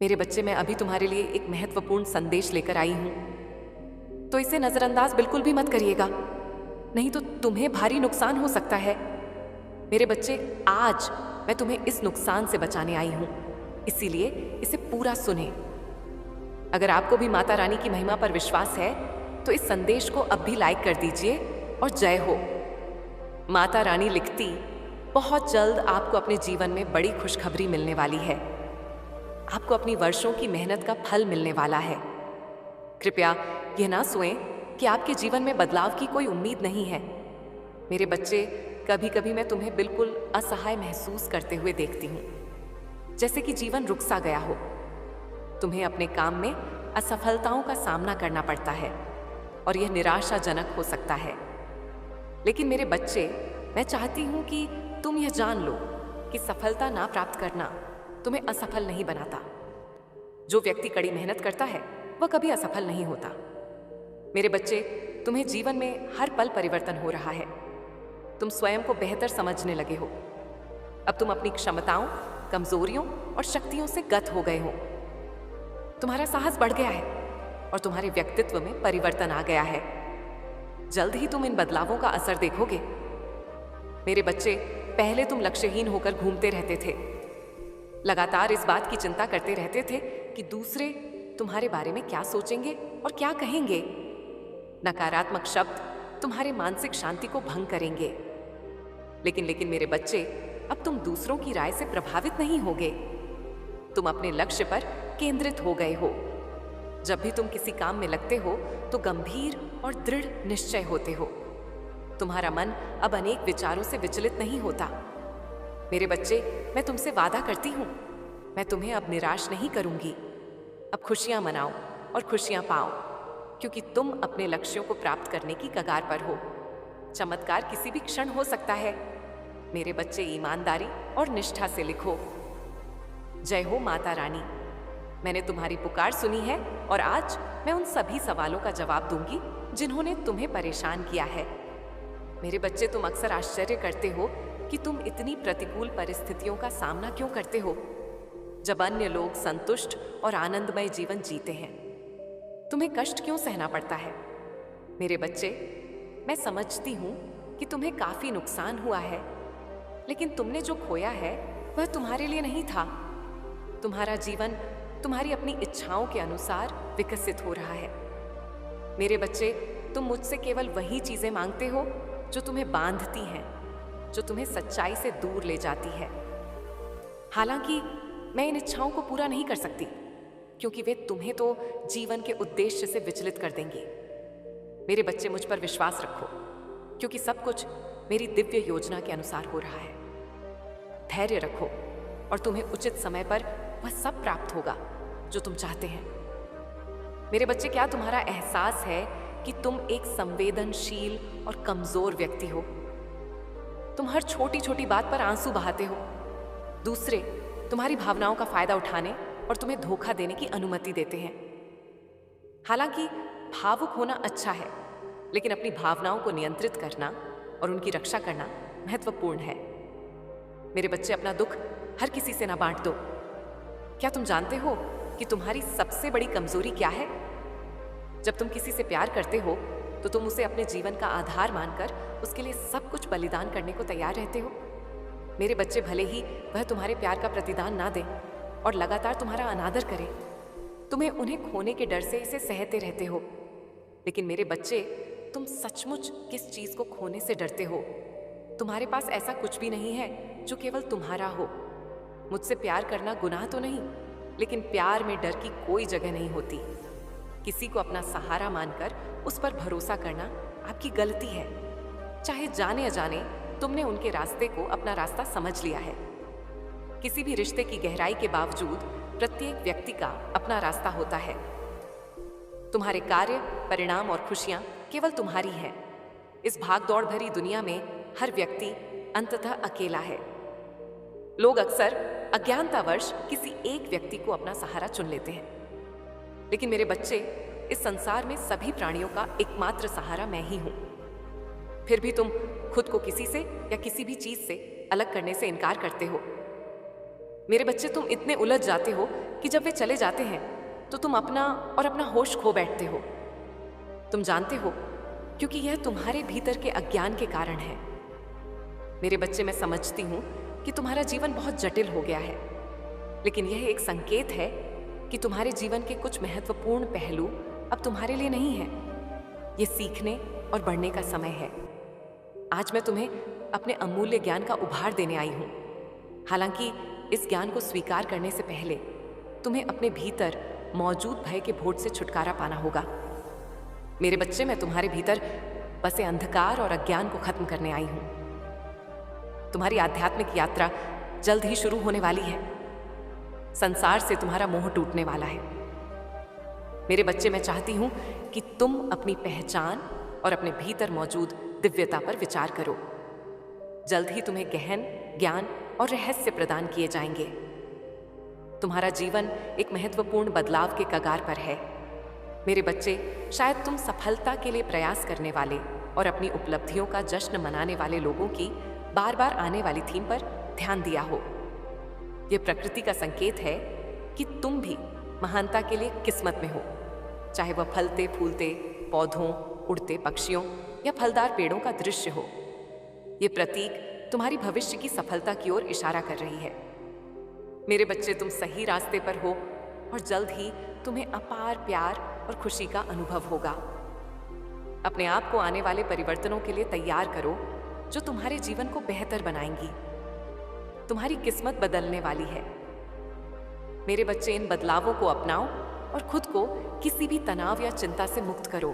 मेरे बच्चे, मैं अभी तुम्हारे लिए एक महत्वपूर्ण संदेश लेकर आई हूं, तो इसे नजरअंदाज बिल्कुल भी मत करिएगा, नहीं तो तुम्हें भारी नुकसान हो सकता है। मेरे बच्चे, आज मैं तुम्हें इस नुकसान से बचाने आई हूं, इसीलिए इसे पूरा सुने। अगर आपको भी माता रानी की महिमा पर विश्वास है तो इस संदेश को अब भी लाइक कर दीजिए और जय हो। माता रानी लिखती, बहुत जल्द आपको अपने जीवन में बड़ी खुशखबरी मिलने वाली है। आपको अपनी वर्षों की मेहनत का फल मिलने वाला है। कृपया यह ना सोएं कि आपके जीवन में बदलाव की कोई उम्मीद नहीं है। मेरे बच्चे, कभी कभी मैं तुम्हें बिल्कुल असहाय महसूस करते हुए देखती हूँ, जैसे कि जीवन रुक सा गया हो। तुम्हें अपने काम में असफलताओं का सामना करना पड़ता है और यह निराशाजनक हो सकता है। लेकिन मेरे बच्चे, मैं चाहती हूं कि तुम यह जान लो कि सफलता ना प्राप्त करना तुम्हें असफल नहीं बनाता। जो व्यक्ति कड़ी मेहनत करता है वह कभी असफल नहीं होता। मेरे बच्चे, तुम्हें जीवन में हर पल परिवर्तन हो रहा है। तुम स्वयं को बेहतर समझने लगे हो। अब तुम अपनी क्षमताओं, कमजोरियों और शक्तियों से गत हो गए हो। तुम्हारा साहस बढ़ गया है और तुम्हारे व्यक्तित्व में परिवर्तन आ गया है। जल्द ही तुम इन बदलावों का असर देखोगे। मेरे बच्चे, पहले तुम लक्ष्यहीन होकर घूमते रहते थे, लगातार इस बात की चिंता करते रहते थे कि दूसरे तुम्हारे बारे में क्या सोचेंगे और क्या कहेंगे। नकारात्मक शब्द तुम्हारे मानसिक शांति को भंग करेंगे। लेकिन मेरे बच्चे, अब तुम दूसरों की राय से प्रभावित नहीं होगे। तुम अपने लक्ष्य पर केंद्रित हो गए हो। जब भी तुम किसी काम में लगते हो तो गंभीर और दृढ़ निश्चय होते हो। तुम्हारा मन अब अनेक विचारों से विचलित नहीं होता। मेरे बच्चे, मैं तुमसे वादा करती हूं, मैं तुम्हें अब निराश नहीं करूंगी। अब खुशियां मनाओ और खुशियां पाओ, क्योंकि तुम अपने लक्ष्यों को प्राप्त करने की कगार पर हो। चमत्कार किसी भी क्षण हो सकता है। मेरे बच्चे, ईमानदारी और निष्ठा से लिखो। जय हो माता रानी। मैंने तुम्हारी पुकार सुनी है और आज मैं उन सभी सवालों का जवाब दूंगी जिन्होंने तुम्हें परेशान किया है। मेरे बच्चे, तुम अक्सर आश्चर्य करते हो कि तुम इतनी प्रतिकूल परिस्थितियों का सामना क्यों करते हो, जब अन्य लोग संतुष्ट और आनंदमय जीवन जीते हैं। तुम्हें कष्ट क्यों सहना पड़ता है? मेरे बच्चे, मैं समझती हूं कि तुम्हें काफी नुकसान हुआ है, लेकिन तुमने जो खोया है वह तुम्हारे लिए नहीं था। तुम्हारा जीवन तुम्हारी अपनी इच्छाओं के अनुसार विकसित हो रहा है। मेरे बच्चे, तुम मुझसे केवल वही चीजें मांगते हो जो तुम्हें बांधती हैं, जो तुम्हें सच्चाई से दूर ले जाती है। हालांकि मैं इन इच्छाओं को पूरा नहीं कर सकती, क्योंकि वे तुम्हें तो जीवन के उद्देश्य से विचलित कर देंगे। मेरे बच्चे, मुझ पर विश्वास रखो, क्योंकि सब कुछ मेरी दिव्य योजना के अनुसार हो रहा है। धैर्य रखो और तुम्हें उचित समय पर वह सब प्राप्त होगा जो तुम चाहते हैं। मेरे बच्चे, क्या तुम्हारा एहसास है कि तुम एक संवेदनशील और कमजोर व्यक्ति हो? तुम हर छोटी छोटी बात पर आंसू बहाते हो। दूसरे तुम्हारी भावनाओं का फायदा उठाने और तुम्हें धोखा देने की अनुमति देते हैं। हालांकि भावुक होना अच्छा है, लेकिन अपनी भावनाओं को नियंत्रित करना और उनकी रक्षा करना महत्वपूर्ण है। मेरे बच्चे, अपना दुख हर किसी से ना बांट दो। क्या तुम जानते हो कि तुम्हारी सबसे बड़ी कमजोरी क्या है? जब तुम किसी से प्यार करते हो तो तुम उसे अपने जीवन का आधार मानकर उसके लिए सब कुछ बलिदान करने को तैयार रहते हो। मेरे बच्चे, भले ही वह तुम्हारे प्यार का प्रतिदान ना दे और लगातार तुम्हारा अनादर करे, तुम्हें उन्हें खोने के डर से इसे सहते रहते हो। लेकिन मेरे बच्चे, तुम सचमुच किस चीज को खोने से डरते हो? तुम्हारे पास ऐसा कुछ भी नहीं है जो केवल तुम्हारा हो। मुझसे प्यार करना गुनाह तो नहीं, लेकिन प्यार में डर की कोई जगह नहीं होती। किसी को अपना सहारा मानकर उस पर भरोसा करना आपकी गलती है। चाहे जाने अजाने तुमने उनके रास्ते को अपना रास्ता समझ लिया है। किसी भी रिश्ते की गहराई के बावजूद प्रत्येक व्यक्ति का अपना रास्ता होता है। तुम्हारे कार्य, परिणाम और खुशियां केवल तुम्हारी हैं। इस भागदौड़ भरी दुनिया में हर व्यक्ति अंततः अकेला है। लोग अक्सर अज्ञानतावश किसी एक व्यक्ति को अपना सहारा चुन लेते हैं, लेकिन मेरे बच्चे, इस संसार में सभी प्राणियों का एकमात्र सहारा मैं ही हूं। फिर भी तुम खुद को किसी से या किसी भी चीज से अलग करने से इनकार करते हो। मेरे बच्चे, तुम इतने उलझ जाते हो कि जब वे चले जाते हैं तो तुम अपना और अपना होश खो बैठते हो। तुम जानते हो, क्योंकि यह तुम्हारे भीतर के अज्ञान के कारण है। मेरे बच्चे, मैं समझती हूँ कि तुम्हारा जीवन बहुत जटिल हो गया है, लेकिन यह एक संकेत है कि तुम्हारे जीवन के कुछ महत्वपूर्ण पहलू अब तुम्हारे लिए नहीं है। ये सीखने और बढ़ने का समय है। आज मैं तुम्हें अपने अमूल्य ज्ञान का उपहार देने आई हूँ। हालांकि इस ज्ञान को स्वीकार करने से पहले तुम्हें अपने भीतर मौजूद भय के भोट से छुटकारा पाना होगा। मेरे बच्चे, मैं तुम्हारे भीतर बसे अंधकार और अज्ञान को खत्म करने आई हूँ। तुम्हारी आध्यात्मिक यात्रा जल्द ही शुरू होने वाली है। संसार से तुम्हारा मोह टूटने वाला है। मेरे बच्चे, मैं चाहती हूं कि तुम अपनी पहचान और अपने भीतर मौजूद दिव्यता पर विचार करो। जल्द ही तुम्हें गहन ज्ञान और रहस्य प्रदान किए जाएंगे। तुम्हारा जीवन एक महत्वपूर्ण बदलाव के कगार पर है। मेरे बच्चे, शायद तुम सफलता के लिए प्रयास करने वाले और अपनी उपलब्धियों का जश्न मनाने वाले लोगों की बार बार आने वाली थीम पर ध्यान दिया हो। यह प्रकृति का संकेत है कि तुम भी महानता के लिए किस्मत में हो, चाहे वह फलते फूलते पौधों, उड़ते पक्षियों या फलदार पेड़ों का दृश्य हो। यह प्रतीक तुम्हारी भविष्य की सफलता की ओर इशारा कर रही है। मेरे बच्चे, तुम सही रास्ते पर हो और जल्द ही तुम्हें अपार प्यार और खुशी का अनुभव होगा। अपने आप को आने वाले परिवर्तनों के लिए तैयार करो, जो तुम्हारे जीवन को बेहतर बनाएंगी। तुम्हारी किस्मत बदलने वाली है। मेरे बच्चे, इन बदलावों को अपनाओ और खुद को किसी भी तनाव या चिंता से मुक्त करो।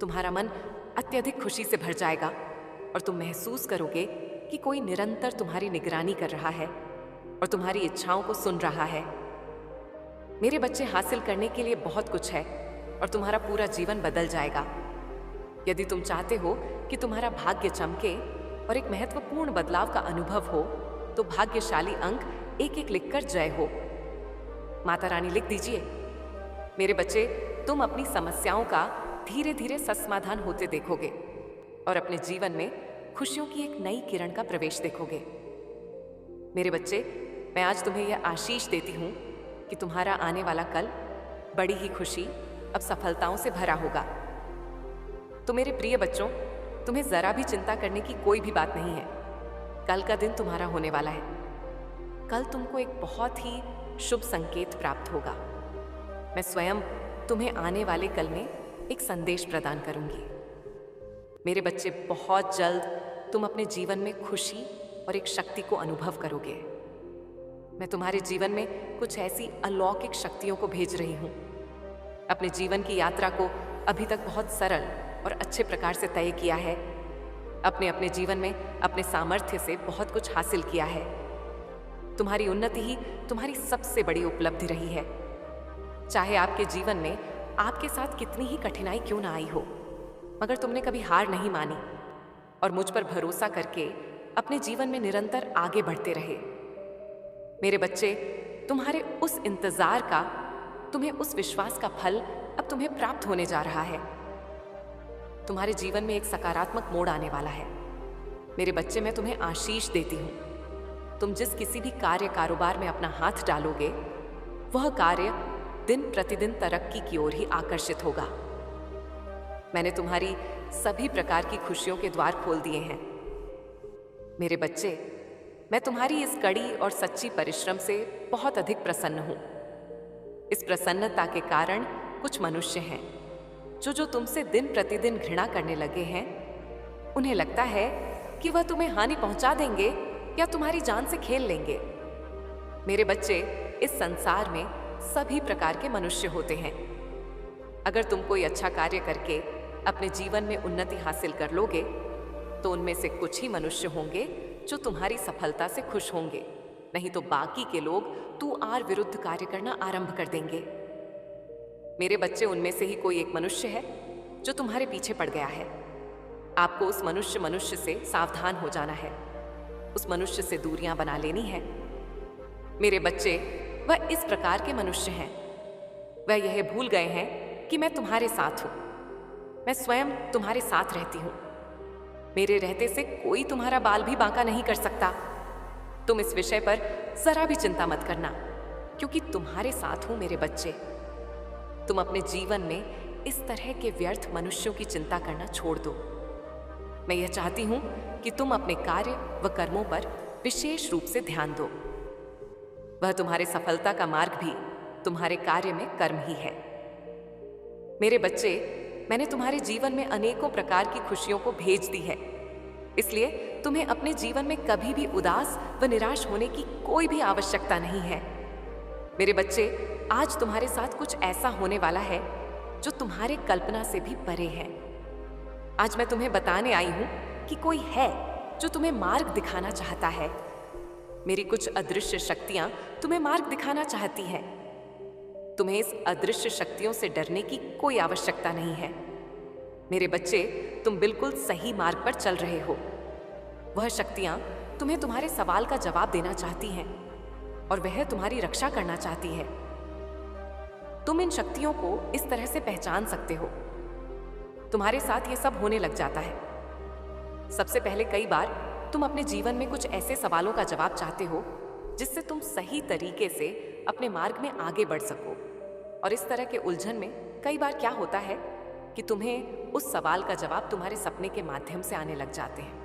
तुम्हारा मन अत्यधिक खुशी से भर जाएगा और तुम महसूस करोगे कि कोई निरंतर तुम्हारी निगरानी कर रहा है और तुम्हारी इच्छाओं को सुन रहा है। मेरे बच्चे, हासिल करने के लिए बहुत कुछ है और तुम्हारा पूरा जीवन बदल जाएगा। यदि तुम चाहते हो कि तुम्हारा भाग्य चमके और एक महत्वपूर्ण बदलाव का अनुभव हो, तो भाग्यशाली अंक एक एक लिखकर जय हो। माता रानी लिख दीजिए। मेरे बच्चे, तुम अपनी समस्याओं का धीरे धीरे समाधान होते देखोगे और अपने जीवन में खुशियों की एक नई किरण का प्रवेश देखोगे। मेरे बच्चे, मैं आज तुम्हें यह आशीष देती हूँ कि तुम्हारा आने वाला कल बड़ी ही खुशी अब सफलताओं से भरा होगा। तो मेरे प्रिय बच्चों, तुम्हें जरा भी चिंता करने की कोई भी बात नहीं है। कल का दिन तुम्हारा होने वाला है। कल तुमको एक बहुत ही शुभ संकेत प्राप्त होगा। मैं स्वयं तुम्हें आने वाले कल में एक संदेश प्रदान करूंगी। मेरे बच्चे, बहुत जल्द तुम अपने जीवन में खुशी और एक शक्ति को अनुभव करोगे। मैं तुम्हारे जीवन में कुछ ऐसी अलौकिक शक्तियों को भेज रही हूँ। अपने जीवन की यात्रा को अभी तक बहुत सरल और अच्छे प्रकार से तय किया है। अपने अपने जीवन में अपने सामर्थ्य से बहुत कुछ हासिल किया है। तुम्हारी उन्नति ही तुम्हारी सबसे बड़ी उपलब्धि रही है। चाहे आपके जीवन में आपके साथ कितनी ही कठिनाई क्यों ना आई हो, मगर तुमने कभी हार नहीं मानी और मुझ पर भरोसा करके अपने जीवन में निरंतर आगे बढ़ते रहे। मेरे बच्चे, तुम्हारे उस इंतजार का, तुम्हें उस विश्वास का फल अब तुम्हें प्राप्त होने जा रहा है। तुम्हारे जीवन में एक सकारात्मक मोड़ आने वाला है। मेरे बच्चे, मैं तुम्हें आशीष देती हूँ। तुम जिस किसी भी कार्य कारोबार में अपना हाथ डालोगे, वह कार्य दिन प्रतिदिन तरक्की की ओर ही आकर्षित होगा। मैंने तुम्हारी सभी प्रकार की खुशियों के द्वार खोल दिए हैं। मेरे बच्चे, मैं तुम्हारी इस कड़ी और सच्ची परिश्रम से बहुत अधिक प्रसन्न हूँ। इस प्रसन्नता के कारण कुछ मनुष्य हैं जो तुमसे दिन प्रतिदिन घृणा करने लगे हैं। उन्हें लगता है कि वह तुम्हें हानि पहुंचा देंगे या तुम्हारी जान से खेल लेंगे। मेरे बच्चे, इस संसार में सभी प्रकार के मनुष्य होते हैं। अगर तुम कोई अच्छा कार्य करके अपने जीवन में उन्नति हासिल कर लोगे, तो उनमें से कुछ ही मनुष्य होंगे जो तुम्हारी सफलता से खुश होंगे, नहीं तो बाकी के लोग तू आर विरुद्ध कार्य करना आरंभ कर देंगे। मेरे बच्चे, उनमें से ही कोई एक मनुष्य है जो तुम्हारे पीछे पड़ गया है। आपको उस मनुष्य से सावधान हो जाना है, उस मनुष्य से दूरियां बना लेनी है। मेरे बच्चे, वह इस प्रकार के मनुष्य हैं, वह यह भूल गए हैं कि मैं तुम्हारे साथ हूं। मैं स्वयं तुम्हारे साथ रहती हूं। मेरे रहते से कोई तुम्हारा बाल भी बांका नहीं कर सकता। तुम इस विषय पर जरा भी चिंता मत करना, क्योंकि तुम्हारे साथ हूं मेरे बच्चे। तुम अपने जीवन में इस तरह के व्यर्थ मनुष्यों की चिंता करना छोड़ दो। मैं यह चाहती हूं कि तुम अपने कार्य व कर्मों पर विशेष रूप से ध्यान दो। वह तुम्हारे सफलता का मार्ग भी तुम्हारे कार्य में कर्म ही है। मेरे बच्चे, मैंने तुम्हारे जीवन में अनेकों प्रकार की खुशियों को भेज दी है, इसलिए तुम्हें अपने जीवन में कभी भी उदास व निराश होने की कोई भी आवश्यकता नहीं है। मेरे बच्चे, आज तुम्हारे साथ कुछ ऐसा होने वाला है जो तुम्हारे कल्पना से भी परे है। आज मैं तुम्हें बताने आई हूं कि कोई है जो तुम्हें मार्ग दिखाना चाहता है। मेरी कुछ अदृश्य शक्तियां तुम्हें मार्ग दिखाना चाहती हैं। तुम्हें इस अदृश्य शक्तियों से डरने की कोई आवश्यकता नहीं है। मेरे बच्चे, तुम बिल्कुल सही मार्ग पर चल रहे हो। वह शक्तियां तुम्हें तुम्हारे सवाल का जवाब देना चाहती हैं और वह तुम्हारी रक्षा करना चाहती है। तुम इन शक्तियों को इस तरह से पहचान सकते हो। तुम्हारे साथ ये सब होने लग जाता है। सबसे पहले कई बार तुम अपने जीवन में कुछ ऐसे सवालों का जवाब चाहते हो जिससे तुम सही तरीके से अपने मार्ग में आगे बढ़ सको। और इस तरह के उलझन में कई बार क्या होता है कि तुम्हें उस सवाल का जवाब तुम्हारे सपने के माध्यम से आने लग जाते हैं।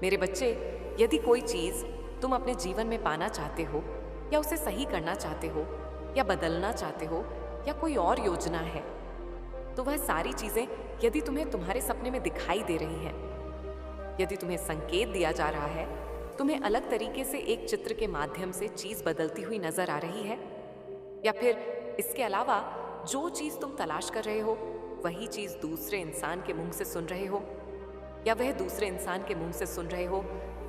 मेरे बच्चे, यदि कोई चीज तुम अपने जीवन में पाना चाहते हो या उसे सही करना चाहते हो या बदलना चाहते हो या कोई और योजना है, तो वह सारी चीजें यदि तुम्हें तुम्हारे सपने में दिखाई दे रही हैं, यदि तुम्हें संकेत दिया जा रहा है, तुम्हें अलग तरीके से एक चित्र के माध्यम से चीज बदलती हुई नजर आ रही है, या फिर इसके अलावा जो चीज तुम तलाश कर रहे हो वही चीज दूसरे इंसान के मुंह से सुन रहे हो, या वह दूसरे इंसान के मुंह से सुन रहे हो,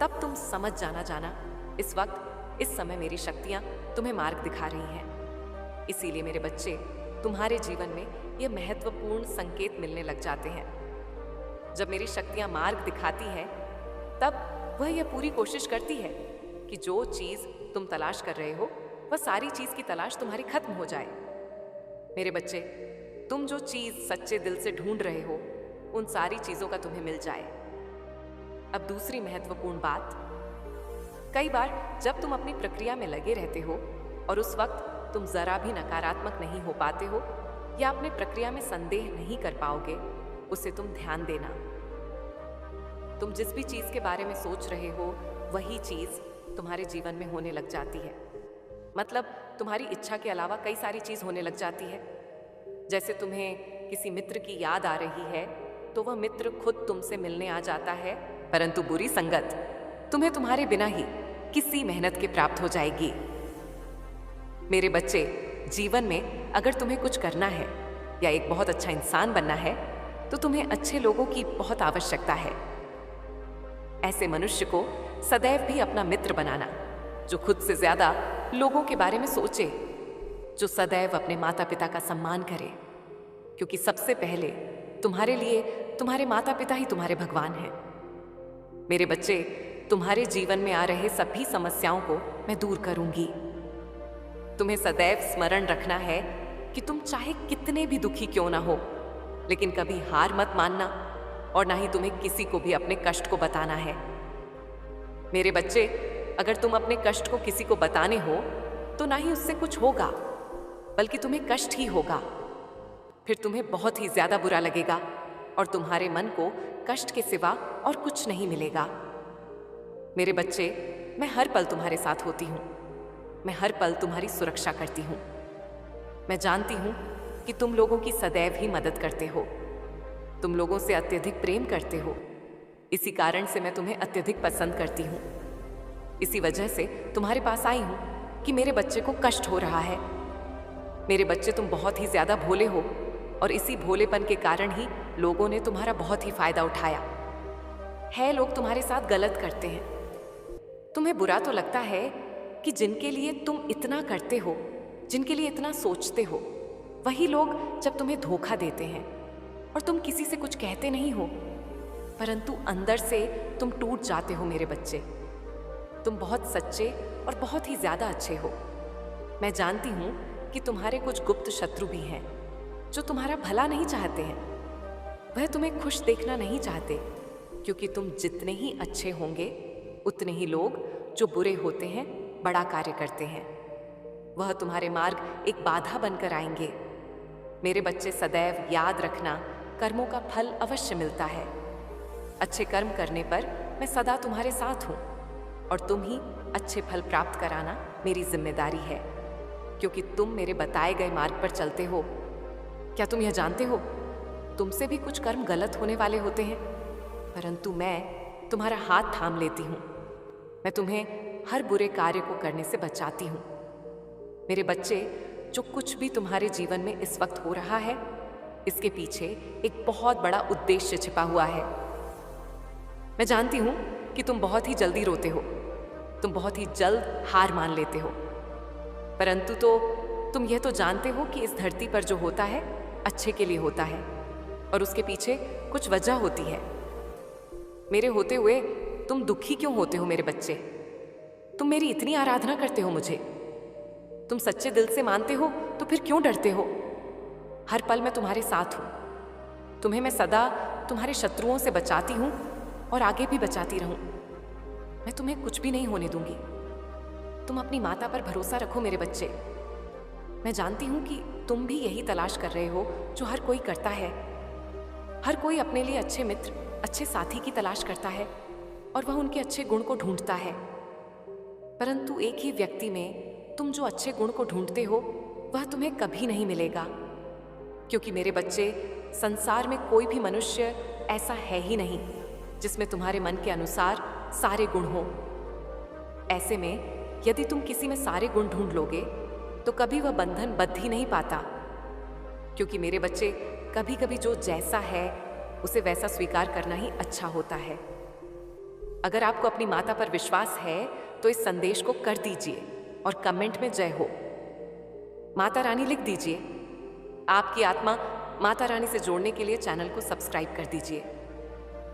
तब तुम समझ जाना इस वक्त इस समय मेरी शक्तियां तुम्हें मार्ग दिखा रही हैं। इसीलिए मेरे बच्चे, तुम्हारे जीवन में ये महत्वपूर्ण संकेत मिलने लग जाते हैं। जब मेरी शक्तियां मार्ग दिखाती हैं, तब वह यह पूरी कोशिश करती है कि जो चीज तुम तलाश कर रहे हो वह सारी चीज की तलाश तुम्हारी खत्म हो जाए। मेरे बच्चे, तुम जो चीज सच्चे दिल से ढूंढ रहे हो उन सारी चीजों का तुम्हें मिल जाए। अब दूसरी महत्वपूर्ण बात, कई बार जब तुम अपनी प्रक्रिया में लगे रहते हो और उस वक्त तुम जरा भी नकारात्मक नहीं हो पाते हो या अपने प्रक्रिया में संदेह नहीं कर पाओगे, उसे तुम ध्यान देना। तुम जिस भी चीज के बारे में सोच रहे हो वही चीज तुम्हारे जीवन में होने लग जाती है। मतलब तुम्हारी इच्छा के अलावा कई सारी चीज होने लग जाती है। जैसे तुम्हें किसी मित्र की याद आ रही है तो वह मित्र खुद तुमसे मिलने आ जाता है, परंतु बुरी संगत तुम्हें तुम्हारे बिना ही किसी मेहनत के प्राप्त हो जाएगी। मेरे बच्चे, जीवन में अगर तुम्हें कुछ करना है या एक बहुत अच्छा इंसान बनना है तो तुम्हें अच्छे लोगों की बहुत आवश्यकता है। ऐसे मनुष्य को सदैव भी अपना मित्र बनाना जो खुद से ज्यादा लोगों के बारे में सोचे, जो सदैव अपने माता पिता का सम्मान करे, क्योंकि सबसे पहले तुम्हारे लिए तुम्हारे माता पिता ही तुम्हारे भगवान हैं। मेरे बच्चे, तुम्हारे जीवन में आ रहे सभी समस्याओं को मैं दूर करूंगी। तुम्हें सदैव स्मरण रखना है कि तुम चाहे कितने भी दुखी क्यों ना हो, लेकिन कभी हार मत मानना और ना ही तुम्हें किसी को भी अपने कष्ट को बताना है। मेरे बच्चे, अगर तुम अपने कष्ट को किसी को बताने हो तो ना ही उससे कुछ होगा, बल्कि तुम्हें कष्ट ही होगा। फिर तुम्हें बहुत ही ज्यादा बुरा लगेगा और तुम्हारे मन को कष्ट के सिवा और कुछ नहीं मिलेगा। मेरे बच्चे, मैं हर पल तुम्हारे साथ होती हूँ। मैं हर पल तुम्हारी सुरक्षा करती हूँ। मैं जानती हूँ कि तुम लोगों की सदैव ही मदद करते हो। तुम लोगों से अत्यधिक प्रेम करते हो। इसी कारण से मैं तुम्हें अत्यधिक पसंद करती हूँ। इसी वजह से तुम्हारे पास आई हूँ कि मेरे बच्चे को कष्ट हो रहा है। मेरे बच्चे, तुम बहुत ही ज्यादा भोले हो और इसी भोलेपन के कारण ही लोगों ने तुम्हारा बहुत ही फायदा उठाया है। लोग तुम्हारे साथ गलत करते हैं। तुम्हें बुरा तो लगता है कि जिनके लिए तुम इतना करते हो, जिनके लिए इतना सोचते हो, वही लोग जब तुम्हें धोखा देते हैं और तुम किसी से कुछ कहते नहीं हो, परंतु अंदर से तुम टूट जाते हो। मेरे बच्चे, तुम बहुत सच्चे और बहुत ही ज्यादा अच्छे हो। मैं जानती हूं कि तुम्हारे कुछ गुप्त शत्रु भी हैं जो तुम्हारा भला नहीं चाहते हैं। वह तुम्हें खुश देखना नहीं चाहते, क्योंकि तुम जितने ही अच्छे होंगे उतने ही लोग जो बुरे होते हैं बड़ा कार्य करते हैं। वह तुम्हारे मार्ग एक बाधा बनकर आएंगे। मेरे बच्चे, सदैव याद रखना, कर्मों का फल अवश्य मिलता है। अच्छे कर्म करने पर मैं सदा तुम्हारे साथ हूँ और तुम ही अच्छे फल प्राप्त कराना मेरी जिम्मेदारी है, क्योंकि तुम मेरे बताए गए मार्ग पर चलते हो। क्या तुम यह जानते हो, तुमसे भी कुछ कर्म गलत होने वाले होते हैं, परंतु मैं तुम्हारा हाथ थाम लेती हूँ। मैं तुम्हें हर बुरे कार्य को करने से बचाती हूँ। मेरे बच्चे, जो कुछ भी तुम्हारे जीवन में इस वक्त हो रहा है, इसके पीछे एक बहुत बड़ा उद्देश्य छिपा हुआ है। मैं जानती हूं कि तुम बहुत ही जल्दी रोते हो, तुम बहुत ही जल्द हार मान लेते हो, परंतु तुम यह तो जानते हो कि इस धरती पर जो होता है अच्छे के लिए होता है और उसके पीछे कुछ वजह होती है। मेरे होते हुए तुम दुखी क्यों होते हो मेरे बच्चे? तुम मेरी इतनी आराधना करते हो मुझे, तुम सच्चे दिल से मानते हो, तो फिर क्यों डरते हो? हर पल मैं तुम्हारे साथ हूं। तुम्हें मैं सदा तुम्हारे शत्रुओं से बचाती हूं और आगे भी बचाती रहूं। मैं तुम्हें कुछ भी नहीं होने दूंगी। तुम अपनी माता पर भरोसा रखो मेरे बच्चे। मैं जानती हूं कि तुम भी यही तलाश कर रहे हो जो हर कोई करता है। हर कोई अपने लिए अच्छे मित्र, अच्छे साथी की तलाश करता है और वह उनके अच्छे गुण को ढूंढता है, परंतु एक ही व्यक्ति में तुम जो अच्छे गुण को ढूंढते हो वह तुम्हें कभी नहीं मिलेगा, क्योंकि मेरे बच्चे, संसार में कोई भी मनुष्य ऐसा है ही नहीं जिसमें तुम्हारे मन के अनुसार सारे गुण हो। ऐसे में यदि तुम किसी में सारे गुण ढूंढ लोगे तो कभी वह बंधन बंध ही नहीं पाता, क्योंकि मेरे बच्चे, कभी कभी जो जैसा है उसे वैसा स्वीकार करना ही अच्छा होता है। अगर आपको अपनी माता पर विश्वास है तो इस संदेश को कर दीजिए और कमेंट में जय हो माता रानी लिख दीजिए। आपकी आत्मा माता रानी से जोड़ने के लिए चैनल को सब्सक्राइब कर दीजिए।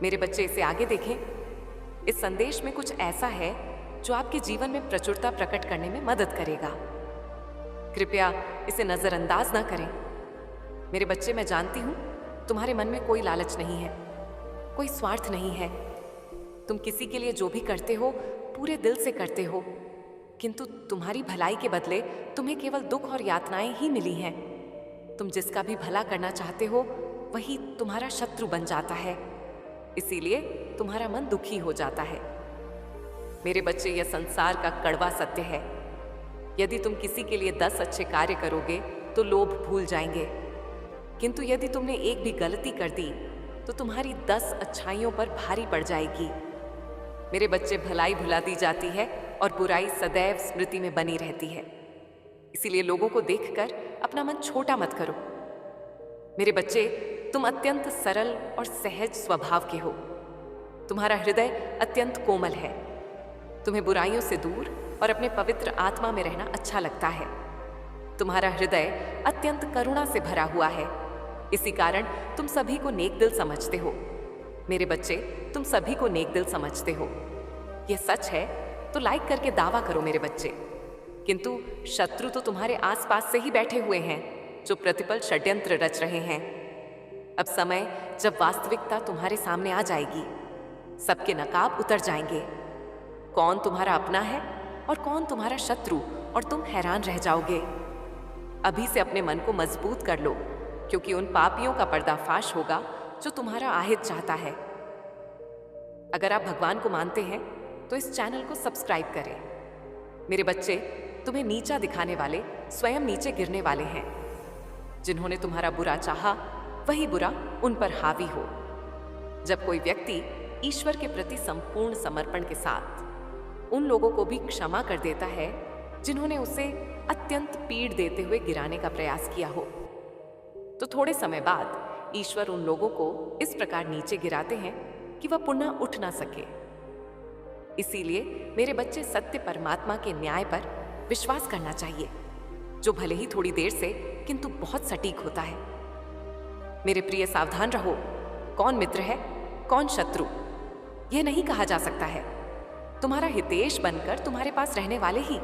मेरे बच्चे, इसे आगे देखें। इस संदेश में कुछ ऐसा है जो आपके जीवन में प्रचुरता प्रकट करने में मदद करेगा। कृपया इसे नजरअंदाज ना करें। मेरे बच्चे, मैं जानती हूं तुम्हारे मन में कोई लालच नहीं है, कोई स्वार्थ नहीं है। तुम किसी के लिए जो भी करते हो पूरे दिल से करते हो, किंतु तुम्हारी भलाई के बदले तुम्हें केवल दुख और यातनाएं ही मिली हैं। तुम जिसका भी भला करना चाहते हो वही तुम्हारा शत्रु बन जाता है, इसीलिए तुम्हारा मन दुखी हो जाता है। मेरे बच्चे, यह संसार का कड़वा सत्य है। यदि तुम किसी के लिए 10 अच्छे कार्य करोगे तो लोभ भूल जाएंगे, किंतु यदि तुमने एक भी गलती कर दी तो तुम्हारी 10 अच्छाइयों पर भारी पड़ जाएगी। मेरे बच्चे, भलाई भुला दी जाती है और बुराई सदैव स्मृति में बनी रहती है, इसीलिए लोगों को देखकर अपना मन छोटा मत करो। मेरे बच्चे, तुम अत्यंत सरल और सहज स्वभाव के हो। तुम्हारा हृदय अत्यंत कोमल है। तुम्हें बुराइयों से दूर और अपने पवित्र आत्मा में रहना अच्छा लगता है। तुम्हारा हृदय अत्यंत करुणा से भरा हुआ है, इसी कारण तुम सभी को नेक दिल समझते हो। मेरे बच्चे, तुम सभी को नेक दिल समझते हो। यह सच है तो लाइक करके दावा करो मेरे बच्चे, किंतु शत्रु तो तुम्हारे आसपास से ही बैठे हुए हैं जो प्रतिपल षड्यंत्र रच रहे हैं। अब समय जब वास्तविकता तुम्हारे सामने आ जाएगी, सबके नकाब उतर जाएंगे। कौन तुम्हारा अपना है और कौन तुम्हारा शत्रु, और तुम हैरान रह जाओगे। अभी से अपने मन को मजबूत कर लो, क्योंकि उन पापियों का पर्दाफाश होगा जो तुम्हारा आहित चाहता है। अगर आप भगवान को मानते हैं तो इस चैनल को सब्सक्राइब करें। मेरे बच्चे, तुम्हें नीचा दिखाने वाले स्वयं नीचे गिरने वाले हैं। जिन्होंने तुम्हारा बुरा चाहा वही बुरा उन पर हावी हो। जब कोई व्यक्ति ईश्वर के प्रति संपूर्ण समर्पण के साथ उन लोगों को भी क्षमा कर देता है जिन्होंने उसे अत्यंत पीड़ देते हुए गिराने का प्रयास किया हो, तो थोड़े समय बाद ईश्वर उन लोगों को इस प्रकार नीचे गिराते हैं कि वह पुनः उठ ना सके। इसीलिए मेरे बच्चे, सत्य परमात्मा के न्याय पर विश्वास करना चाहिए, जो भले ही थोड़ी देर से किंतु बहुत सटीक होता है। मेरे प्रिय, सावधान रहो। कौन मित्र है, कौन शत्रु, यह नहीं कहा जा सकता है। तुम्हारा हितेश बनकर तुम्हारे पास रहने वाले ही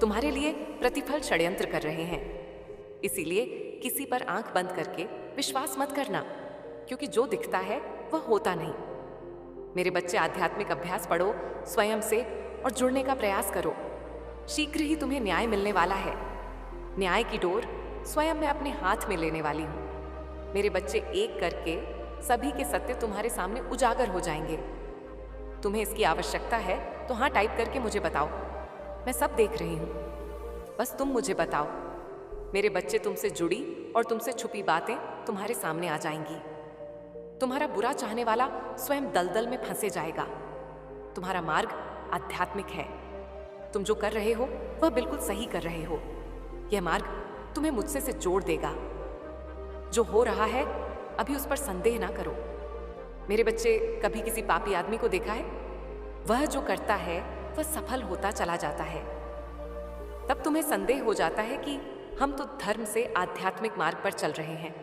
तुम्हारे लिए प्रतिफल षड्यंत्र कर रहे हैं। इसीलिए किसी पर आंख बंद करके विश्वास मत करना, क्योंकि जो दिखता है वह होता नहीं। मेरे बच्चे, आध्यात्मिक अभ्यास पढ़ो स्वयं से और जुड़ने का प्रयास करो। शीघ्र ही तुम्हें न्याय मिलने वाला है। न्याय की डोर स्वयं मैं अपने हाथ में लेने वाली हूँ। मेरे बच्चे, एक करके सभी के सत्य तुम्हारे सामने उजागर हो जाएंगे। तुम्हें इसकी आवश्यकता है तो हाँ टाइप करके मुझे बताओ। मैं सब देख रही हूँ, बस तुम मुझे बताओ। मेरे बच्चे, तुमसे जुड़ी और तुमसे छुपी बातें तुम्हारे सामने आ जाएंगी। तुम्हारा बुरा चाहने वाला स्वयं दलदल में फंसे जाएगा। तुम्हारा मार्ग आध्यात्मिक है। तुम जो कर रहे हो वह बिल्कुल सही कर रहे हो। यह मार्ग तुम्हें मुझसे से जोड़ देगा। जो हो रहा है अभी उस पर संदेह ना करो। मेरे बच्चे, कभी किसी पापी आदमी को देखा है? वह जो करता है वह सफल होता चला जाता है। तब तुम्हें संदेह हो जाता है कि हम तो धर्म से आध्यात्मिक मार्ग पर चल रहे हैं।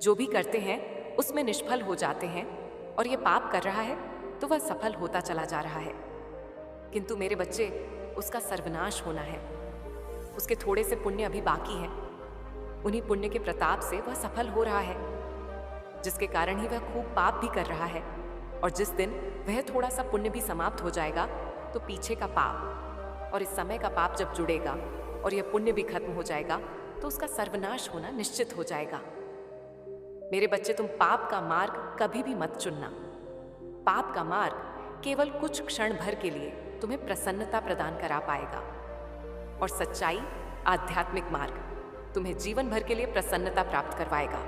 जो भी करते हैं उसमें निष्फल हो जाते हैं, और ये पाप कर रहा है तो वह सफल होता चला जा रहा है। किंतु मेरे बच्चे, उसका सर्वनाश होना है। उसके थोड़े से पुण्य अभी बाकी हैं। उन्हीं पुण्य के प्रताप से वह सफल हो रहा है, जिसके कारण ही वह खूब पाप भी कर रहा है। और जिस दिन वह थोड़ा सा पुण्य भी समाप्त हो जाएगा तो पीछे का पाप और इस समय का पाप जब जुड़ेगा और यह पुण्य भी खत्म हो जाएगा तो उसका सर्वनाश होना निश्चित हो जाएगा। मेरे बच्चे, तुम पाप का मार्ग कभी भी मत चुनना। पाप का मार्ग केवल कुछ क्षण भर के लिए तुम्हें प्रसन्नता प्रदान करा पाएगा, और सच्चाई, आध्यात्मिक मार्ग तुम्हें जीवन भर के लिए प्रसन्नता प्राप्त करवाएगा,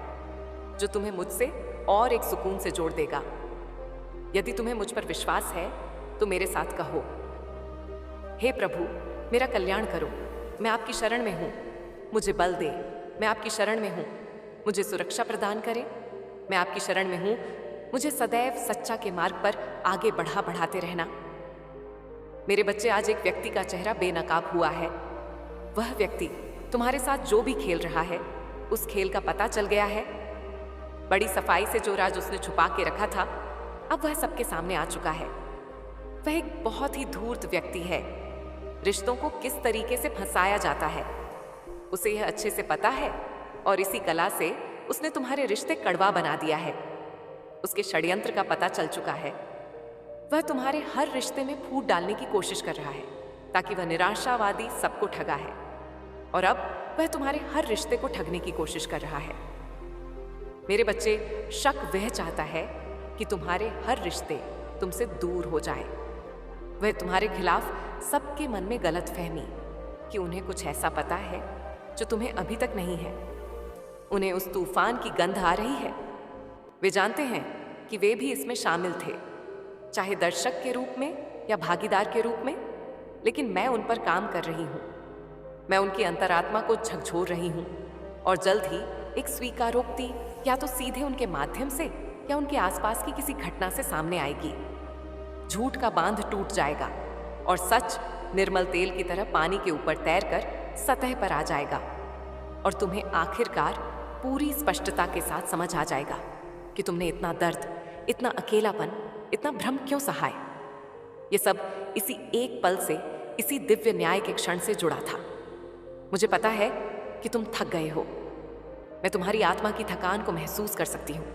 जो तुम्हें मुझसे और एक सुकून से जोड़ देगा। यदि तुम्हें मुझ पर विश्वास है तो मेरे साथ कहो, हे प्रभु, मेरा कल्याण करो। मैं आपकी शरण में हूँ, मुझे बल दे। मैं आपकी शरण में हूँ, मुझे सुरक्षा प्रदान करें। मैं आपकी शरण में हूँ, मुझे सदैव सच्चा के मार्ग पर आगे बढ़ाते रहना। मेरे बच्चे, आज एक व्यक्ति का चेहरा बेनकाब हुआ है। वह व्यक्ति तुम्हारे साथ जो भी खेल रहा है, उस खेल का पता चल गया है। बड़ी सफाई से जो राज उसने छुपा के रखा था, अब वह सबके सामने आ चुका है। वह एक बहुत ही धूर्त व्यक्ति है। रिश्तों को किस तरीके से फंसाया जाता है उसे यह अच्छे से पता है, और इसी कला से उसने तुम्हारे रिश्ते कड़वा बना दिया है। उसके षड्यंत्र का पता चल चुका है। वह तुम्हारे हर रिश्ते में फूट डालने की कोशिश कर रहा है, ताकि वह निराशावादी सबको ठगा है, और अब वह तुम्हारे हर रिश्ते को ठगने की कोशिश कर रहा है। मेरे बच्चे, शक वह चाहता है कि तुम्हारे हर रिश्ते तुमसे दूर हो जाए। वह तुम्हारे खिलाफ सबके मन में गलतफहमी कि उन्हें कुछ ऐसा पता है जो तुम्हें अभी तक नहीं है। उन्हें उस तूफान की गंध आ रही है। वे जानते हैं कि वे भी इसमें शामिल थे, चाहे दर्शक के रूप में या भागीदार के रूप में, लेकिन मैं उन पर काम कर रही हूँ। मैं उनकी अंतरात्मा को झकझोर रही हूँ, और जल्द ही एक स्वीकारोक्ति या तो सीधे उनके माध्यम से या उनके आसपास की किसी घटना से सामने आएगी। झूठ का बांध टूट जाएगा और सच निर्मल तेल की तरह पानी के ऊपर तैरकर सतह पर आ जाएगा, और तुम्हें आखिरकार पूरी स्पष्टता के साथ समझ आ जाएगा कि तुमने इतना दर्द, इतना अकेलापन, इतना भ्रम क्यों सहा है। ये सब इसी एक पल से, इसी दिव्य न्याय के क्षण से जुड़ा था। मुझे पता है कि तुम थक गए हो। मैं तुम्हारी आत्मा की थकान को महसूस कर सकती हूँ।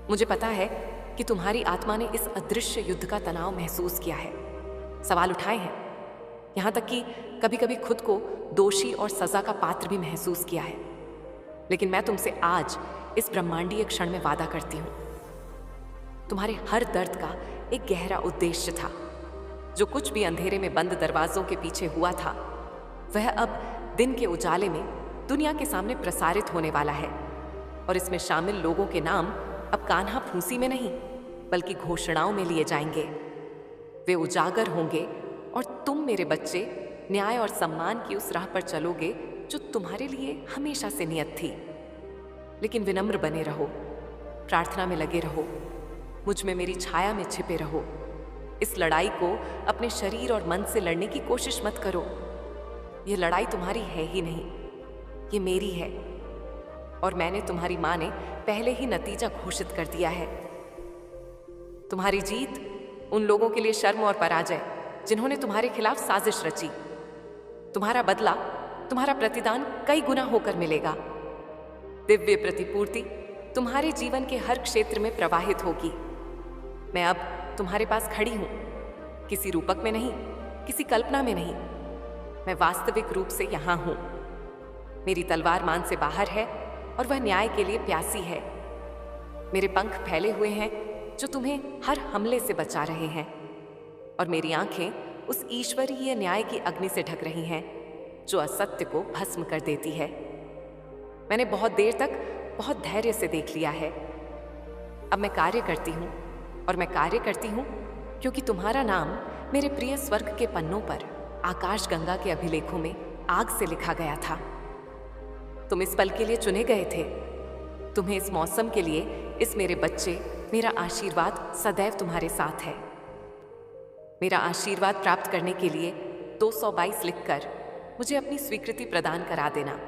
मुझे पता है कि तुम्हारी आत्मा ने इस अदृश्य युद्ध का तनाव महसूस किया है, सवाल उठाए हैं, यहाँ तक कि कभी कभी खुद को दोषी और सजा का पात्र भी महसूस किया है। लेकिन मैं तुमसे आज इस ब्रह्मांडीय क्षण में वादा करती हूँ, तुम्हारे हर दर्द का एक गहरा उद्देश्य था। जो कुछ भी अंधेरे में बंद दरवाजों के पीछे हुआ था, वह अब दिन के उजाले में दुनिया के सामने प्रसारित होने वाला है, और इसमें शामिल लोगों के नाम अब कान्हा फूंसी में नहीं बल्कि घोषणाओं में लिए जाएंगे। वे उजागर होंगे, और तुम मेरे बच्चे न्याय और सम्मान की उस राह पर चलोगे जो तुम्हारे लिए हमेशा से नियत थी। लेकिन विनम्र बने रहो, प्रार्थना में लगे रहो, मुझ में मेरी छाया में छिपे रहो। इस लड़ाई को अपने शरीर और मन से लड़ने की कोशिश मत करो। ये लड़ाई तुम्हारी है ही नहीं, ये मेरी है, और मैंने, तुम्हारी माँ ने पहले ही नतीजा घोषित कर दिया है। तुम्हारी जीत उन लोगों के लिए शर्म और पराजय जिन्होंने तुम्हारे खिलाफ साजिश रची। तुम्हारा बदला, तुम्हारा प्रतिदान कई गुना होकर मिलेगा। दिव्य प्रतिपूर्ति तुम्हारे जीवन के हर क्षेत्र में प्रवाहित होगी। मैं अब तुम्हारे पास खड़ी हूं, किसी रूपक में नहीं, किसी कल्पना में नहीं, मैं वास्तविक रूप से यहाँ हूँ। मेरी तलवार मान से बाहर है और वह न्याय के लिए प्यासी है। मेरे पंख फैले हुए हैं जो तुम्हें हर हमले से बचा रहे हैं, और मेरी आंखें उस ईश्वरीय न्याय की अग्नि से ढक रही हैं जो असत्य को भस्म कर देती है। मैंने बहुत देर तक बहुत धैर्य से देख लिया है। अब मैं कार्य करती हूँ, और मैं कार्य करती हूँ क्योंकि तुम्हारा नाम मेरे प्रिय स्वर्ग के पन्नों पर आकाश गंगा के अभिलेखों में आग से लिखा गया था। तुम इस पल के लिए चुने गए थे। तुम्हें इस मौसम के लिए, इस मेरे बच्चे, मेरा आशीर्वाद सदैव तुम्हारे साथ है। मेरा आशीर्वाद प्राप्त करने के लिए 222 लिखकर मुझे अपनी स्वीकृति प्रदान करा देना,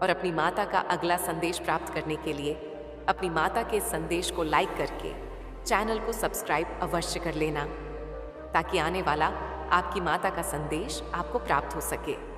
और अपनी माता का अगला संदेश प्राप्त करने के लिए अपनी माता के संदेश को लाइक करके चैनल को सब्सक्राइब अवश्य कर लेना, ताकि आने वाला आपकी माता का संदेश आपको प्राप्त हो सके।